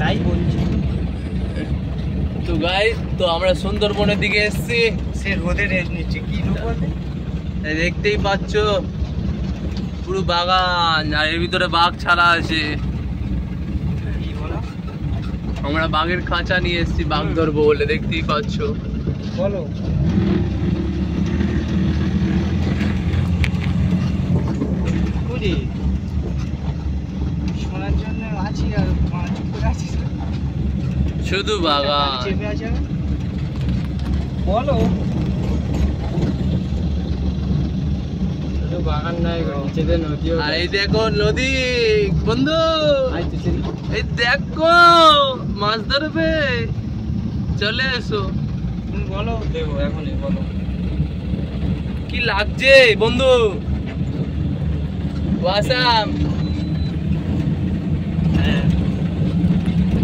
তাই বলছি। তো গাইস, তো আমরা সুন্দরবনের দিকে এসেছি। সে রোদে রেস্ট নিচ্ছে, কি রোদে দেখতেই পাচ্ছ পুরো বাগান, আর এর ভিতরে বাঘ ছাড়া আছে। কি বলো? আমরা বাঘের খাঁচা নিয়ে এসেছি বাঘ ধরবো বলে, দেখতেই পাচ্ছ। বলো বুঝি শোনার জন্য আছি, আর চুপ করে আছিস শুধু বাগান। চেপে আছে। বলো শুধু বাগান নাই, নিচেতে নদীও। আর এই দেখো নদী বন্ধু, এই দেখো মাছ ধরবে, চলে এসো। বলো দেবো এখনই, বলো কি লাগছে বন্ধু? ওয়াসাম